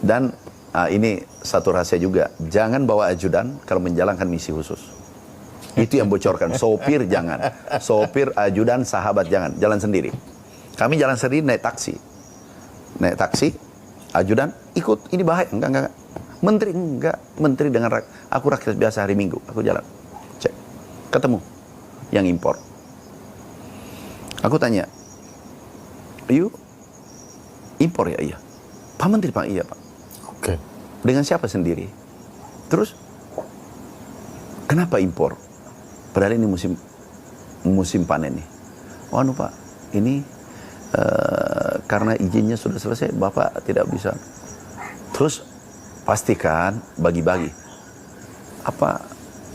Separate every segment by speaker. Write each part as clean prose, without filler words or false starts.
Speaker 1: Dan ini satu rahasia juga, jangan bawa ajudan kalau menjalankan misi khusus. Itu yang bocorkan. Sopir jangan, sopir, ajudan, sahabat jangan, jalan sendiri. Kami jalan sendiri naik taksi, ajudan ikut. Ini bahaya, enggak. Menteri enggak, menteri dengan aku rakyat biasa hari Minggu, aku jalan, cek, ketemu yang impor. Aku tanya, you impor ya? Iya. Pak Menteri, Pak, iya Pak.
Speaker 2: Oke.
Speaker 1: Dengan siapa sendiri? Terus kenapa impor? Padahal ini musim panen nih. Oh Pak, ini karena izinnya sudah selesai, Bapak tidak bisa. Terus pastikan bagi-bagi. Apa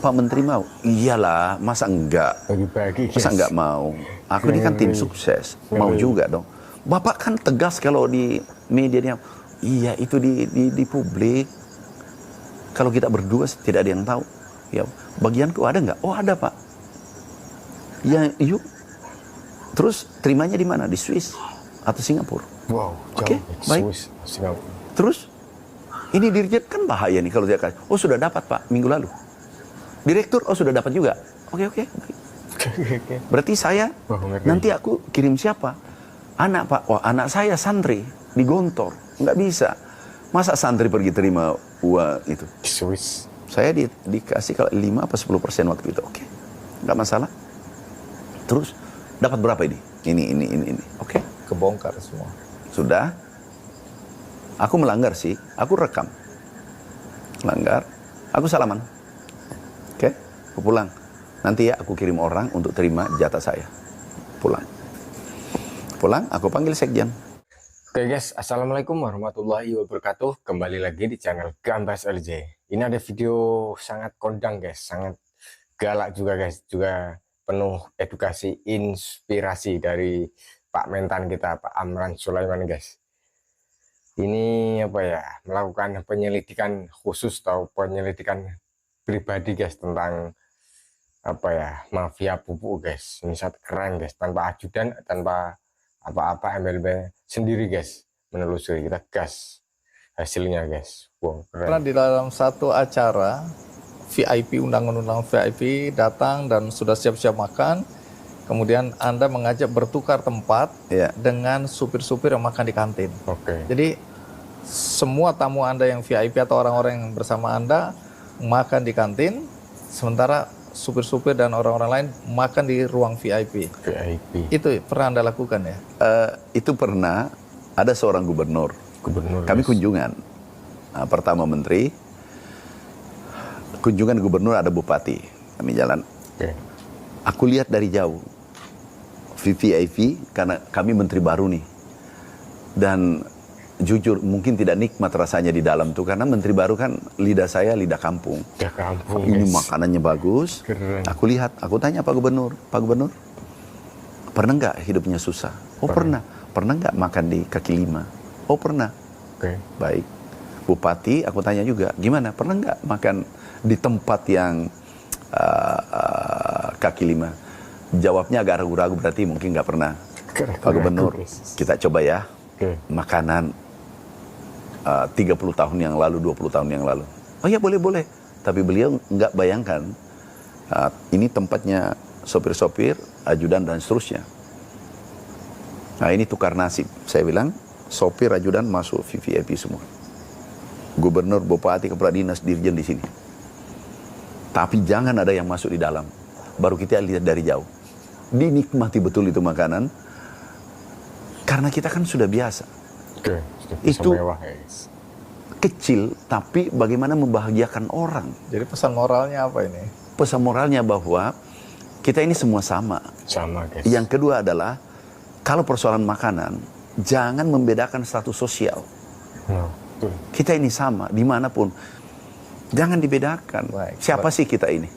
Speaker 1: Pak Menteri mau? Iyalah, masa enggak?
Speaker 2: Bagi-bagi.
Speaker 1: Masa enggak mau? Aku ini kan tim sukses, mau juga dong. Bapak kan tegas kalau di media. Iya, itu di publik. Kalau kita berdua tidak ada yang tahu. Ya, bagianku ada nggak? Oh ada Pak. Ya, yuk. Terus terimanya di mana? Di Swiss atau Singapura?
Speaker 2: Wow,
Speaker 1: Oke, baik.
Speaker 2: Swiss, Singapura.
Speaker 1: Terus ini dirjen kan bahaya nih kalau dia kasih. Oh sudah dapat Pak minggu lalu. Direktur, oh sudah dapat juga. Oke. Berarti saya nanti aku kirim siapa? Anak Pak. Wah anak saya santri di Gontor. Nggak bisa. Masa santri pergi terima uang itu?
Speaker 2: Di Swiss.
Speaker 1: Saya dikasih kalau 5 apa 10% waktu itu. Oke. Nggak masalah. Terus dapat berapa ini? Ini. Oke.
Speaker 3: Kebongkar semua.
Speaker 1: Sudah. Aku melanggar sih. Aku rekam. Melanggar. Aku salaman. Oke. Aku pulang. Nanti ya aku kirim orang untuk terima jatah saya. Pulang, aku panggil sekjen.
Speaker 2: Oke guys, assalamualaikum warahmatullahi wabarakatuh. Kembali lagi di channel Gambas LJ. Ini ada video sangat kondang guys, sangat galak juga guys, juga penuh edukasi, inspirasi dari Pak Mentan kita, Pak Amran Sulaiman guys. Ini apa ya, melakukan penyelidikan khusus atau penyelidikan pribadi guys tentang apa ya, mafia pupuk guys. Ini sangat keren guys, tanpa ajudan, tanpa apa-apa, MLB sendiri guys, menelusuri. Kita gas hasilnya guys. Wow, keren.
Speaker 3: Karena di dalam satu acara VIP, undang-undang VIP datang dan sudah siap-siap makan, kemudian Anda mengajak bertukar tempat dengan supir-supir yang makan di kantin.
Speaker 2: Oke.
Speaker 3: Jadi semua tamu Anda yang VIP atau orang-orang yang bersama Anda makan di kantin, sementara supir-supir dan orang-orang lain makan di ruang VIP. Itu pernah Anda lakukan ya?
Speaker 1: Itu pernah. Ada seorang gubernur. Kami kunjungan. Pertama menteri. Kunjungan gubernur, ada bupati. Kami jalan. Aku lihat dari jauh. VIP karena kami menteri baru nih. Dan jujur mungkin tidak nikmat rasanya di dalam tuh, karena menteri baru kan lidah saya lidah kampung. Ini makanannya bagus. Keren. Aku lihat, aku tanya Pak Gubernur, pernah nggak hidupnya susah? Oh pernah. Pernah nggak makan di kaki lima? Oh pernah. Baik. Bupati, aku tanya juga, gimana? Pernah nggak makan di tempat yang kaki lima? Jawabnya agak ragu-ragu, berarti mungkin nggak pernah. Pak Gubernur, kita coba ya. Makanan 30 tahun yang lalu, 20 tahun yang lalu. Oh ya boleh. Tapi beliau nggak bayangkan ini tempatnya sopir-sopir, ajudan dan seterusnya. Nah ini tukar nasib. Saya bilang sopir, ajudan masuk VIP semua. Gubernur, bupati, kepala dinas, dirjen di sini. Tapi jangan ada yang masuk di dalam. Baru kita lihat dari jauh. Dinikmati betul itu makanan. Karena kita kan sudah biasa. Itu kecil, tapi bagaimana membahagiakan orang.
Speaker 3: Jadi pesan moralnya apa ini?
Speaker 1: Pesan moralnya bahwa kita ini semua sama.
Speaker 2: Guys.
Speaker 1: Yang kedua adalah, kalau persoalan makanan, jangan membedakan status sosial. Kita ini sama, dimanapun. Jangan dibedakan. Siapa sih kita ini?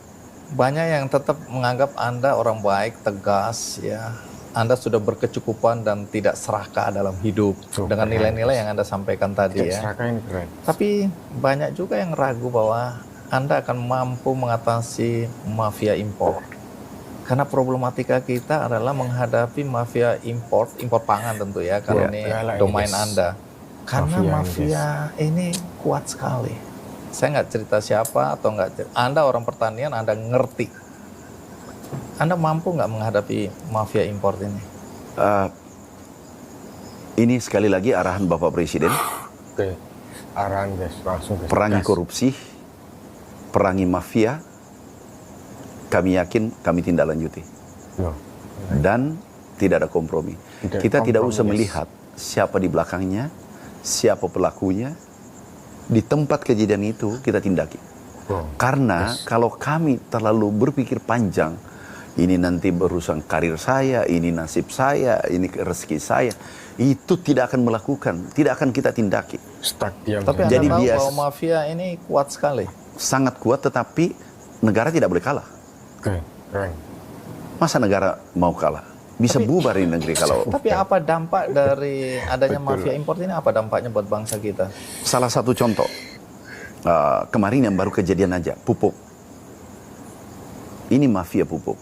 Speaker 3: Banyak yang tetap menganggap Anda orang baik, tegas, ya. Anda sudah berkecukupan dan tidak serakah dalam hidup dengan nilai-nilai yang Anda sampaikan tadi ya.
Speaker 2: Serakah ini keren.
Speaker 3: Tapi banyak juga yang ragu bahwa Anda akan mampu mengatasi mafia impor. Karena problematika kita adalah menghadapi mafia impor pangan tentu ya, karena ini domain Anda. Karena mafia ini kuat sekali. Saya nggak cerita siapa atau nggak. Anda orang pertanian, Anda ngerti. Anda mampu nggak menghadapi mafia impor ini?
Speaker 1: Ini sekali lagi arahan Bapak Presiden.
Speaker 2: Oke, arahan guys, langsung guys.
Speaker 1: Perangi korupsi, perangi mafia. Kami yakin kami tindak lanjuti. Dan tidak ada kompromi. Kita tidak usah melihat siapa di belakangnya, siapa pelakunya. Di tempat kejadian itu kita tindaki. Karena kalau kami terlalu berpikir panjang, ini nanti berurusan karir saya, ini nasib saya, ini rezeki saya, itu tidak akan melakukan, tidak akan kita tindaki.
Speaker 3: Tapi Anda
Speaker 1: jadi
Speaker 3: tahu bahwa mafia ini kuat sekali.
Speaker 1: Sangat kuat, tetapi negara tidak boleh kalah. Masa negara mau kalah? Bisa bubar di negeri kalau.
Speaker 3: Tapi apa dampak dari adanya mafia impor ini? Apa dampaknya buat bangsa kita?
Speaker 1: Salah satu contoh, kemarin yang baru kejadian aja, pupuk. Ini mafia pupuk.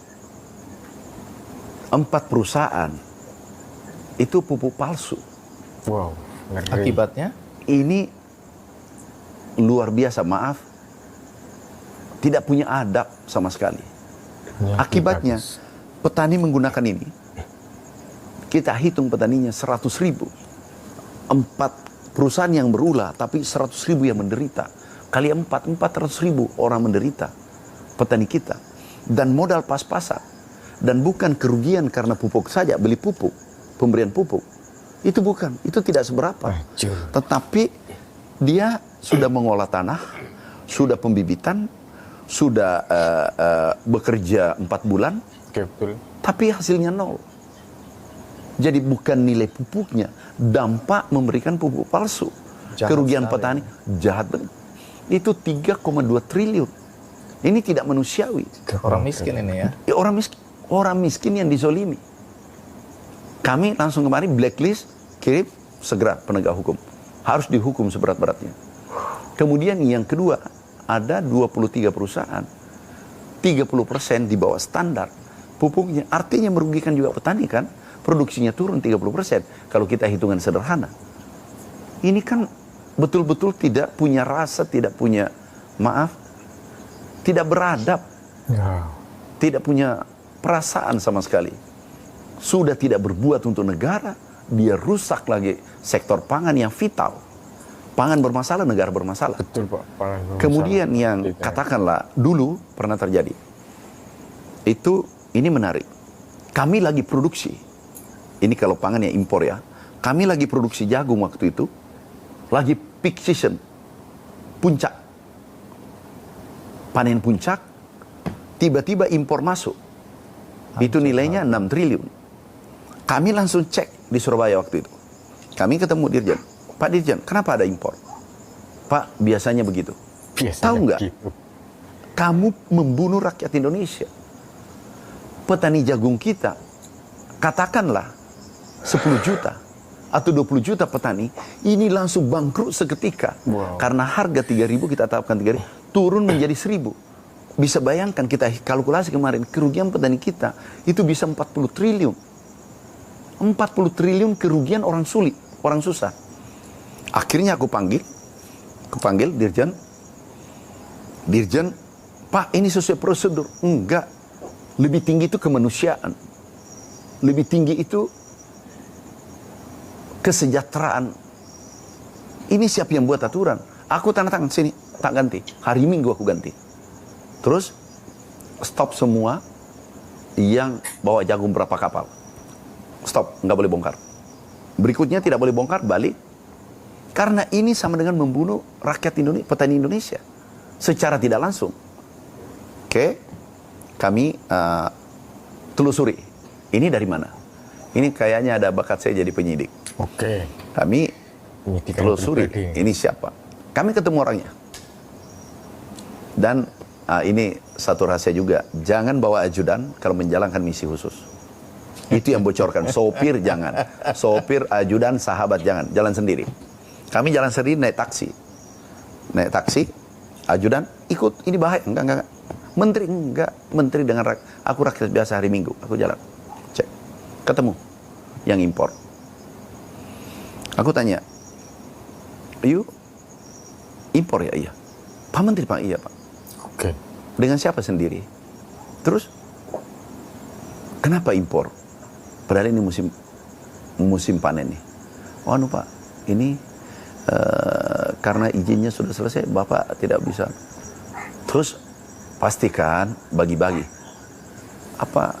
Speaker 1: 4 perusahaan itu pupuk palsu.
Speaker 2: Wow.
Speaker 3: Akibatnya?
Speaker 1: Ini luar biasa, maaf. Tidak punya adab sama sekali. Akibatnya, petani menggunakan ini. Kita hitung petaninya 100.000. 4 perusahaan yang berulah, tapi 100.000 yang menderita. Kali 400.000 orang menderita. Petani kita. Dan modal pas-pasan. Dan bukan kerugian karena pupuk saja, beli pupuk, pemberian pupuk. Itu bukan, itu tidak seberapa. Tetapi dia sudah mengolah tanah, sudah pembibitan, sudah bekerja 4 bulan, tapi hasilnya 0. Jadi bukan nilai pupuknya, dampak memberikan pupuk palsu. Jahat kerugian sekali. Petani, jahat banget. Itu 3,2 triliun. Ini tidak manusiawi.
Speaker 3: Orang miskin ini ya?
Speaker 1: Orang miskin yang dizolimi. Kami langsung kemarin blacklist, kirim, segera penegak hukum. Harus dihukum seberat-beratnya. Kemudian yang kedua, ada 23 perusahaan. 30% di bawah standar pupuknya. Artinya merugikan juga petani kan. Produksinya turun 30%. Kalau kita hitungan sederhana. Ini kan betul-betul tidak punya rasa, tidak punya, maaf, tidak beradab. Tidak punya perasaan sama sekali. Sudah tidak berbuat untuk negara, dia rusak lagi sektor pangan yang vital. Pangan bermasalah, negara bermasalah.
Speaker 2: Betul Pak, pangan bermasalah.
Speaker 1: Kemudian yang katakanlah dulu pernah terjadi. Ini menarik. Kami lagi produksi. Ini kalau pangan yang impor ya. Kami lagi produksi jagung waktu itu. Lagi peak season. Puncak. Panen puncak. Tiba-tiba impor masuk. Itu nilainya 6 triliun. Kami langsung cek di Surabaya waktu itu. Kami ketemu Dirjen. Pak Dirjen, kenapa ada impor? Pak, biasanya begitu. Tahu nggak? Kamu membunuh rakyat Indonesia. Petani jagung kita, katakanlah 10 juta atau 20 juta petani, ini langsung bangkrut seketika. Karena harga 3.000 kita tetapkan 3.000, turun menjadi 1.000. Bisa bayangkan kita kalkulasi kemarin, kerugian petani kita itu bisa 40 triliun. 40 triliun kerugian orang sulit, orang susah. Akhirnya aku panggil Dirjen. Dirjen, Pak ini sesuai prosedur. Enggak, lebih tinggi itu kemanusiaan. Lebih tinggi itu kesejahteraan. Ini siapa yang buat aturan? Aku tanda tangan sini, tak ganti. Hari Minggu aku ganti. Terus stop semua yang bawa jagung berapa kapal. Stop, nggak boleh bongkar. Berikutnya tidak boleh bongkar, balik. Karena ini sama dengan membunuh rakyat Indonesia, petani Indonesia. Secara tidak langsung. Oke, kami telusuri. Ini dari mana? Ini kayaknya ada bakat saya jadi penyidik.
Speaker 2: Oke.
Speaker 1: Kami telusuri, ini siapa? Kami ketemu orangnya. Dan ini satu rahasia juga. Jangan bawa ajudan kalau menjalankan misi khusus. Itu yang bocorkan. Sopir jangan. Sopir, ajudan, sahabat jangan. Jalan sendiri. Kami jalan sendiri naik taksi. Naik taksi, ajudan ikut. Ini bahaya. Enggak. Menteri enggak. Menteri dengan aku rakyat biasa hari Minggu. Aku jalan. Cek. Ketemu yang impor. Aku tanya, you impor ya? Iya. Pak Menteri Pak, iya Pak.
Speaker 2: Oke.
Speaker 1: Dengan siapa sendiri? Terus kenapa impor? Padahal ini musim panen nih. Oh anu Pak, ini karena izinnya sudah selesai, Bapak tidak bisa. Terus pastikan bagi-bagi. Apa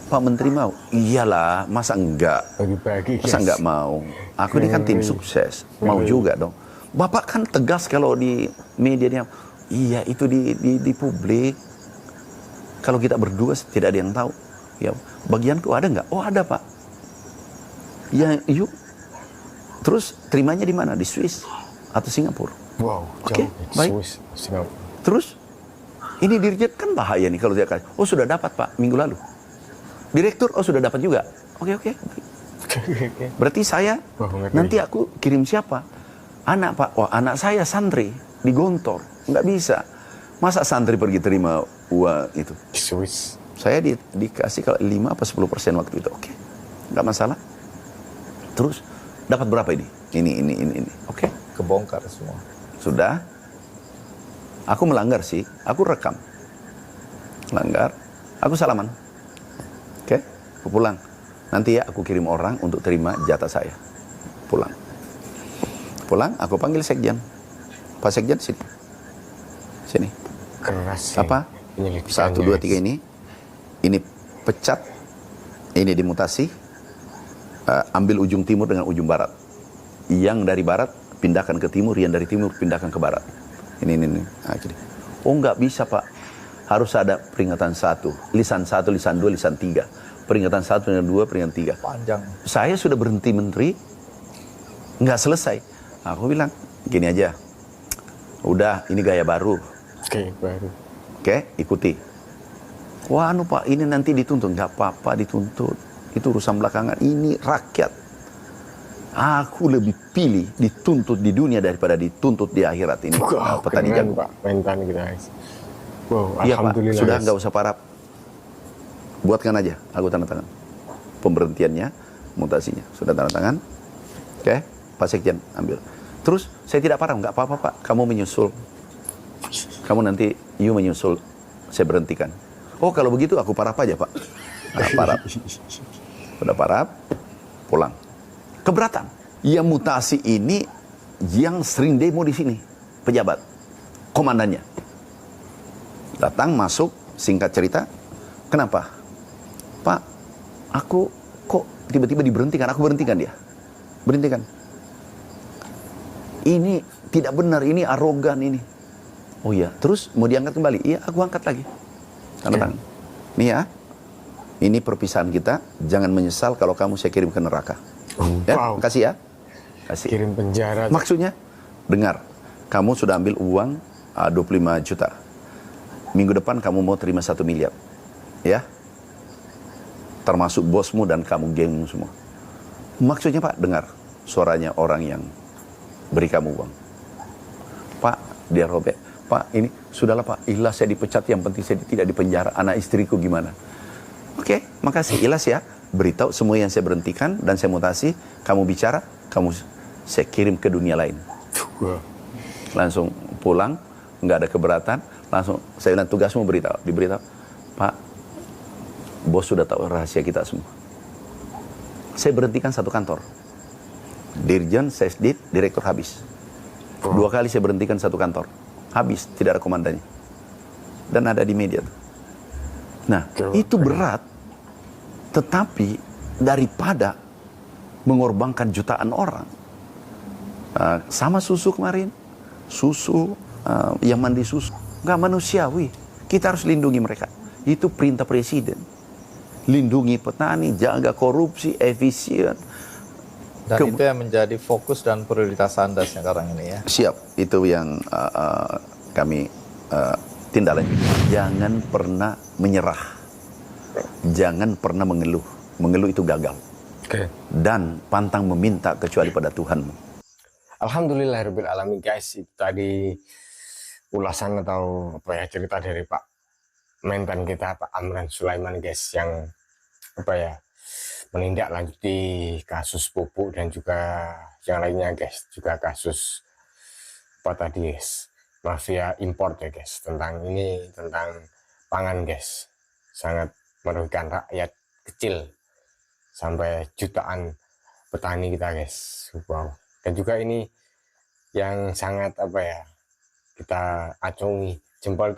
Speaker 1: Pak Menteri mau? Iyalah, masa enggak?
Speaker 2: Bagi-bagi.
Speaker 1: Masa enggak mau? Aku ini kan tim sukses, mau juga dong. Bapak kan tegas kalau di media dia. Iya, itu di publik. Kalau kita berdua tidak ada yang tahu. Ya, bagianku ada nggak? Oh ada Pak. Ya, yuk. Terus terimanya di mana? Di Swiss atau Singapura?
Speaker 2: Wow,
Speaker 1: Oke, baik.
Speaker 2: Swiss, Singapura.
Speaker 1: Terus ini dirjen kan bahaya nih kalau dia kasih. Oh sudah dapat Pak minggu lalu. Direktur, oh sudah dapat juga. Oke. Berarti saya nanti aku kirim siapa? Anak Pak. Oh anak saya santri di Gontor. Nggak bisa. Masa santri pergi terima uang itu?
Speaker 2: Di Swiss.
Speaker 1: Saya dikasih kalau 5 apa 10% waktu itu. Oke. Nggak masalah. Terus dapat berapa ini? Ini. Oke.
Speaker 3: Kebongkar semua.
Speaker 1: Sudah. Aku melanggar sih. Aku rekam. Melanggar. Aku salaman. Oke. Aku pulang. Nanti ya aku kirim orang untuk terima jatah saya. Pulang. Aku panggil sekjen. Pak Sekjen sini.
Speaker 2: Keras.
Speaker 1: Apa? 1, 2, 3 ini. Ini pecat. Ini dimutasi. Ambil ujung timur dengan ujung barat. Yang dari barat pindahkan ke timur, yang dari timur pindahkan ke barat. Ini. Nah, jadi. Oh nggak bisa Pak. Harus ada peringatan 1, lisan 1, lisan 2, lisan 3. Peringatan 1, peringatan 2, peringatan 3.
Speaker 3: Panjang.
Speaker 1: Saya sudah berhenti menteri, nggak selesai. Aku bilang, gini aja. Udah, ini gaya baru.
Speaker 2: Oke, baru.
Speaker 1: Oke, ikuti. Wah, anu Pak, ini nanti dituntut. Nggak apa-apa dituntut. Itu urusan belakangan. Ini rakyat. Aku lebih pilih dituntut di dunia daripada dituntut di akhirat ini.
Speaker 2: Wow,
Speaker 1: petani jagung.
Speaker 2: Pak, mentan kita guys. Wow,
Speaker 1: Iya Pak,
Speaker 2: alhamdulillah.
Speaker 1: sudah
Speaker 2: guys.
Speaker 1: nggak usah parap. Buatkan aja, aku tanda tangan. Pemberhentiannya, mutasinya. Sudah tanda tangan. Oke, Pak Sekjen ambil. Terus, saya tidak parap, nggak apa-apa Pak. Kamu menyusul. Kamu nanti, you menyusul. Saya berhentikan. Oh, kalau begitu aku parap aja Pak. Nah, parap. Udah parap, pulang. Keberatan. Yang mutasi ini yang sering demo di sini, pejabat, komandannya. Datang, masuk, singkat cerita, kenapa? Pak, aku kok tiba-tiba diberhentikan, aku berhentikan dia. Berhentikan. Ini tidak benar, ini arogan ini. Oh iya, terus mau diangkat kembali? Iya, aku angkat lagi. Tanda tangan. Nih ya, ini perpisahan kita, jangan menyesal kalau kamu saya kirim ke neraka. Ya,
Speaker 2: Wow.
Speaker 1: kasih ya. Kasih.
Speaker 2: Kirim penjara.
Speaker 1: Maksudnya, dengar, kamu sudah ambil uang 25 juta. Minggu depan kamu mau terima 1 miliar. Ya. Termasuk bosmu dan kamu gengmu semua. Maksudnya Pak, dengar suaranya orang yang beri kamu uang. Pak, dia robek. Pak, ini sudahlah Pak, ikhlas saya dipecat, yang penting saya tidak di penjara. Anak istriku gimana? Oke, makasih. Ikhlas ya. Beritahu semua yang saya berhentikan dan saya mutasi. Kamu bicara, saya kirim ke dunia lain. Langsung pulang, nggak ada keberatan. Langsung saya bilang tugasmu diberitahu. Pak, bos sudah tahu rahasia kita semua. Saya berhentikan 1 kantor. Dirjen, Sesdit, direktur habis. 2 kali saya berhentikan 1 kantor. Habis, tidak ada komandannya. Dan ada di media. Nah, itu berat. Tetapi daripada mengorbankan jutaan orang. Sama susu kemarin. Susu, yang mandi susu. Nggak manusiawi. Kita harus lindungi mereka. Itu perintah presiden. Lindungi petani, jaga korupsi, efisien.
Speaker 3: Dan itu yang menjadi fokus dan prioritas Anda sekarang ini ya.
Speaker 1: Siap, itu yang kami tindak lanjut. Jangan pernah menyerah. Jangan pernah mengeluh. Mengeluh itu gagal. Dan pantang meminta kecuali pada Tuhanmu.
Speaker 2: Alhamdulillahirabbil alamin guys. Itu tadi ulasan atau apa ya, cerita dari Pak Mentan kita, Pak Amran Sulaiman guys, yang apa ya, menindaklanjuti kasus pupuk dan juga yang lainnya guys, juga kasus apa tadi guys, mafia import ya guys, tentang ini, tentang pangan guys, sangat merugikan rakyat kecil sampai jutaan petani kita guys. Wow. Dan juga ini yang sangat apa ya, kita acungi jempol,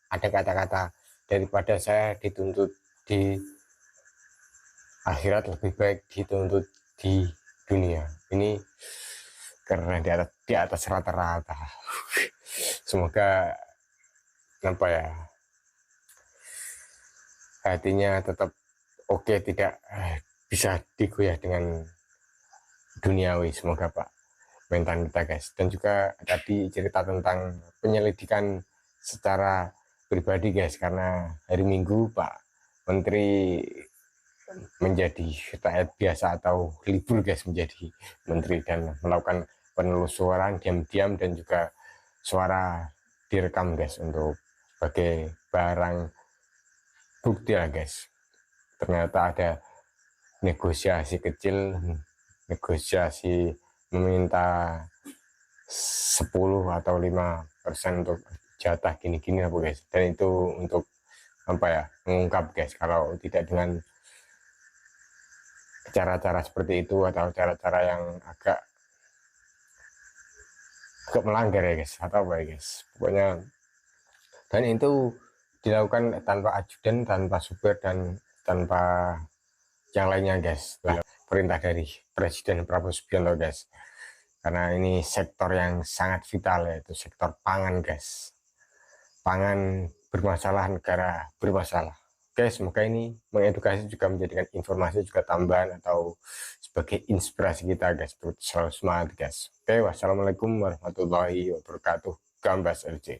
Speaker 2: ada kata-kata, daripada saya dituntut di akhirat lebih baik dituntut di dunia. Ini karena di atas rata-rata. Semoga apa ya, hatinya tetap oke, tidak bisa digoyah dengan duniawi. Semoga Pak mental kita guys. Dan juga tadi cerita tentang penyelidikan secara pribadi guys, karena hari Minggu Pak Menteri menjadi rakyat biasa atau libur guys, menjadi menteri dan melakukan penelusuran diam-diam, dan juga suara direkam guys untuk sebagai barang bukti lah guys. Ternyata ada negosiasi kecil, negosiasi meminta 10 atau 5% untuk jatah gini-gini apa guys. Dan itu untuk apa ya, mengungkap guys, kalau tidak dengan cara-cara seperti itu atau cara-cara yang agak melanggar ya guys, atau apa ya guys, pokoknya. Dan itu dilakukan tanpa ajudan, tanpa supir, dan tanpa yang lainnya guys. Perintah dari Presiden Prabowo Subianto guys, karena ini sektor yang sangat vital, yaitu sektor pangan guys. Pangan bermasalah, negara bermasalah. Oke, semoga ini mengedukasi, juga menjadikan informasi, juga tambahan atau sebagai inspirasi kita guys, untuk selalu semangat guys. Oke, wassalamualaikum warahmatullahi wabarakatuh. Gambas LJ.